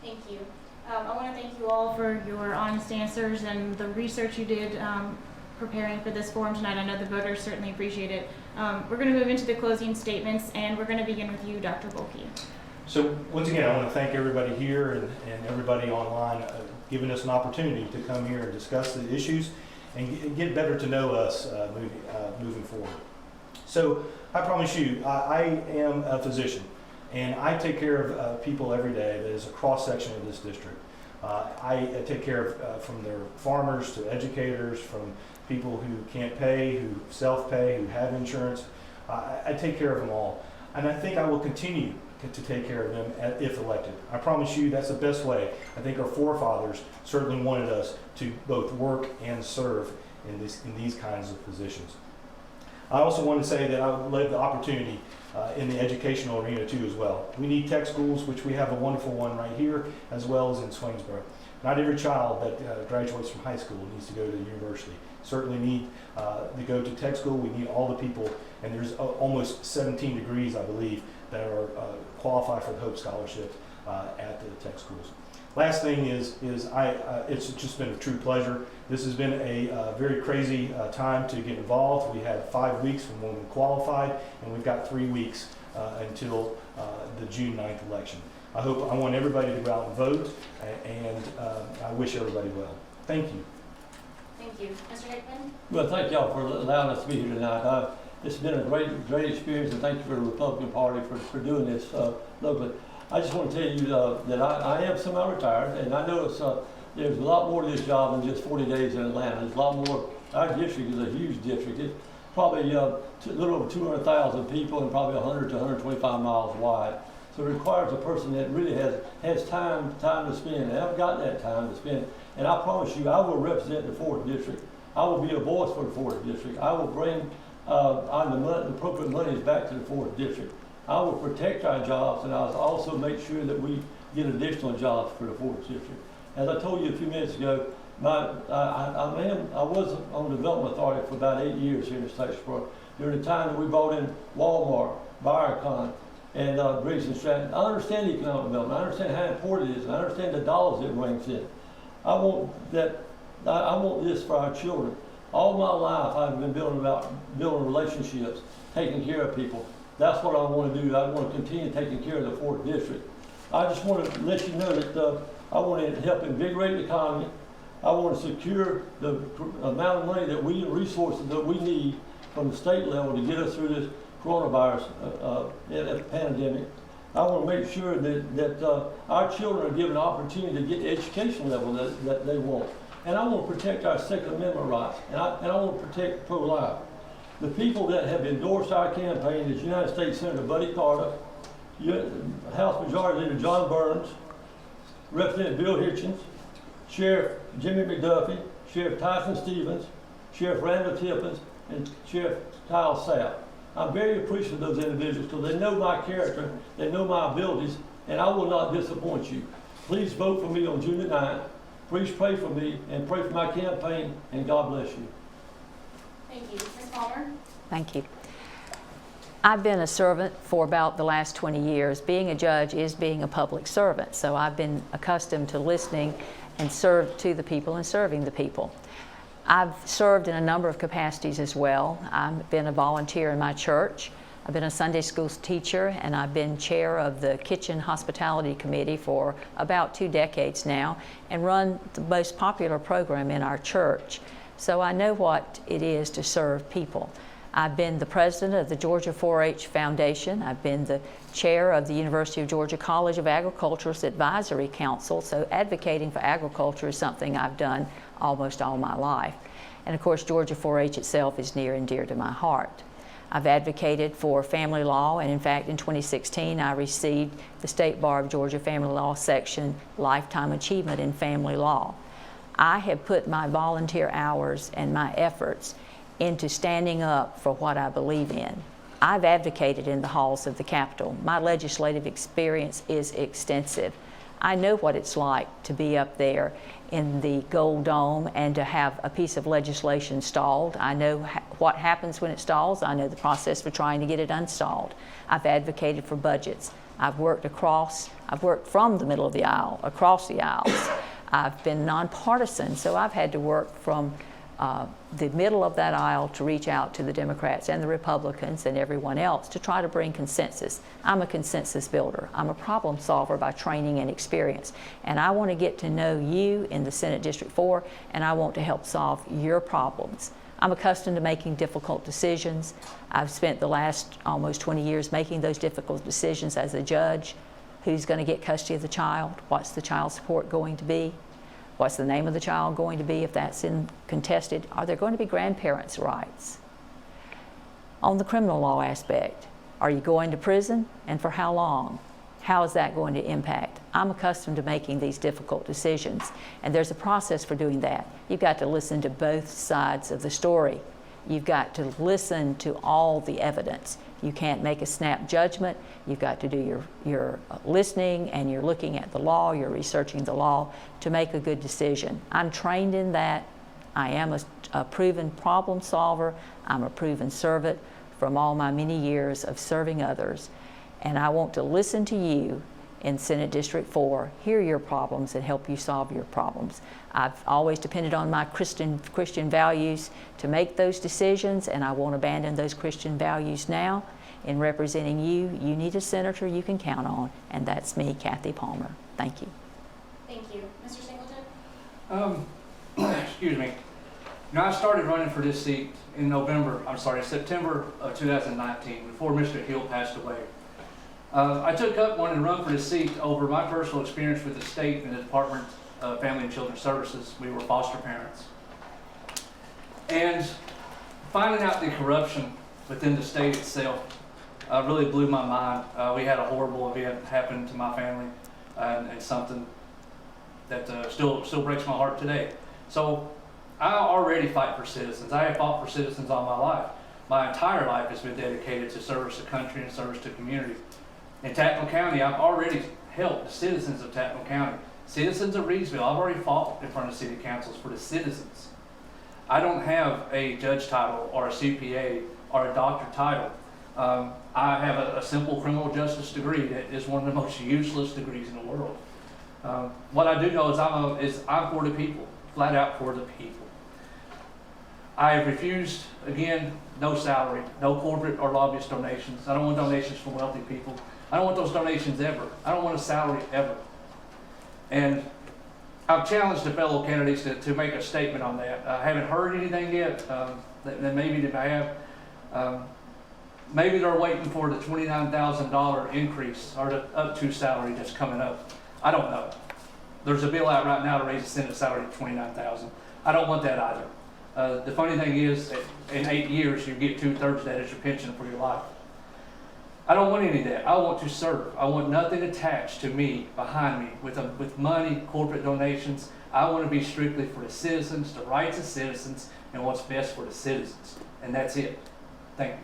Thank you. I want to thank you all for your honest answers and the research you did preparing for this forum tonight. I know the voters certainly appreciate it. We're going to move into the closing statements, and we're going to begin with you, Dr. Bulkey. So once again, I want to thank everybody here and everybody online giving us an opportunity to come here and discuss the issues and get better to know us moving forward. So I promise you, I am a physician, and I take care of people every day that is a cross-section of this district. I take care of from their farmers to educators, from people who can't pay, who self-pay, who have insurance. I take care of them all. And I think I will continue to take care of them if elected. I promise you that's the best way. I think our forefathers certainly wanted us to both work and serve in these kinds of positions. I also want to say that I would love the opportunity in the educational arena too as well. We need tech schools, which we have a wonderful one right here, as well as in Swainsboro. Not every child that graduates from high school needs to go to the university. Certainly need to go to tech school. We need all the people, and there's almost 17 degrees, I believe, that are qualify for the Hope Scholarship at the tech schools. Last thing is it's just been a true pleasure. This has been a very crazy time to get involved. We had 5 weeks from when we qualified, and we've got 3 weeks until the June 9th election. I want everybody to go out and vote, and I wish everybody well. Thank you. Thank you. Mr. Hickman? Well, thank y'all for allowing us to be here tonight. It's been a great experience, and thank you for the Republican Party for doing this locally. I just want to tell you that I am semi-retired, and I know there's a lot more to this job than just 40 days in Atlanta. There's a lot more. Our district is a huge district. It's probably a little over 200,000 people and probably 100 to 125 miles wide. So it requires a person that really has time to spend, and I've got that time to spend. And I promise you, I will represent the 4th District. I will be a voice for the 4th District. I will bring the appropriate monies back to the 4th District. I will protect our jobs, and I'll also make sure that we get additional jobs for the 4th District. As I told you a few minutes ago, I was on the Development Authority for about 8 years here in Statesboro. During the time that we brought in Walmart, Viacom, and Briggs & Stratton. I understand economic development. I understand how important it is. And I understand the dollars it brings in. I want this for our children. All my life, I've been building relationships, taking care of people. That's what I want to do. I want to continue taking care of the 4th District. I just want to let you know that I want to help invigorate the economy. I want to secure the amount of money resources that we need from the state level to get us through this coronavirus pandemic. I want to make sure that our children are given an opportunity to get the education level that they want. And I want to protect our Second Amendment rights, and I want to protect pro-life. The people that have endorsed our campaign is United States Senator Buddy Carter, House Majority Leader John Burns, Representative Bill Hitchens, Sheriff Jimmy McDuffie, Sheriff Tyson Stevens, Sheriff Randall Tippins, and Sheriff Kyle Sapp. I'm very appreciative of those individuals because they know my character, they know my abilities, and I will not disappoint you. Please vote for me on June the 9th. Please pray for me and pray for my campaign, and God bless you. Thank you. Ms. Palmer? Thank you. I've been a servant for about the last 20 years. Being a judge is being a public servant, so I've been accustomed to listening and serve to the people and serving the people. I've served in a number of capacities as well. I've been a volunteer in my church. I've been a Sunday school teacher, and I've been chair of the Kitchen Hospitality Committee for about 2 decades now and run the most popular program in our church. So I know what it is to serve people. I've been the president of the Georgia 4-H Foundation. I've been the chair of the University of Georgia College of Agriculture's Advisory Council, so advocating for agriculture is something I've done almost all my life. And of course, Georgia 4-H itself is near and dear to my heart. I've advocated for family law, and in fact, in 2016, I received the State Bar of Georgia Family Law Section Lifetime Achievement in Family Law. I have put my volunteer hours and my efforts into standing up for what I believe in. I've advocated in the halls of the Capitol. My legislative experience is extensive. I know what it's like to be up there in the Gold Dome and to have a piece of legislation stalled. I know what happens when it stalls. I know the process for trying to get it unstalled. I've advocated for budgets. I've worked from the middle of the aisle, across the aisles. I've been nonpartisan, so I've had to work from the middle of that aisle to reach out to the Democrats and the Republicans and everyone else to try to bring consensus. I'm a consensus builder. I'm a problem solver by training and experience. And I want to get to know you in the Senate District 4, and I want to help solve your problems. I'm accustomed to making difficult decisions. I've spent the last almost 20 years making those difficult decisions as a judge. Who's going to get custody of the child? What's the child support going to be? What's the name of the child going to be if that's contested? Are there going to be grandparents' rights? On the criminal law aspect, are you going to prison, and for how long? How is that going to impact? I'm accustomed to making these difficult decisions, and there's a process for doing that. You've got to listen to both sides of the story. You've got to listen to all the evidence. You can't make a snap judgment. You've got to do your listening, and you're looking at the law, you're researching the law to make a good decision. I'm trained in that. I am a proven problem solver. I'm a proven servant from all my many years of serving others. And I want to listen to you in Senate District 4, hear your problems and help you solve your problems. I've always depended on my Christian values to make those decisions, and I won't abandon those Christian values now. In representing you, you need a senator you can count on, and that's me, Kathy Palmer. Thank you. Thank you. Mr. Singleton? Excuse me. Now, I started running for this seat in September of 2019, before Mr. Hill passed away. I took up wanting to run for this seat over my personal experience with the state and the Department of Family and Children's Services. We were foster parents. And finding out the corruption within the state itself really blew my mind. We had a horrible event happen to my family, and something that still breaks my heart today. So I already fight for citizens. I have fought for citizens all my life. My entire life has been dedicated to service to country and service to community. In Tattnall County, I've already helped the citizens of Tattnall County. Citizens of Reedsville, I've already fought in front of city councils for the citizens. I don't have a judge title or a CPA or a doctor title. I have a simple criminal justice degree that is one of the most useless degrees in the world. What I do know is I'm for the people, flat out for the people. I have refused, again, no salary, no corporate or lobbyist donations. I don't want donations from wealthy people. I don't want those donations ever. I don't want a salary ever. And I've challenged the fellow candidates to make a statement on that. I haven't heard anything yet. Then maybe they have. Maybe they're waiting for the $29,000 increase or the up to salary that's coming up. I don't know. There's a bill out right now to raise the Senate salary to $29,000. I don't want that either. The funny thing is, that in 8 years, you get 2/3 of that as your pension for your life. I don't want any of that. I want to serve. I want nothing attached to me, behind me, with money, corporate donations. I want to be strictly for the citizens, the rights of citizens, and what's best for the citizens. And that's it. Thank you.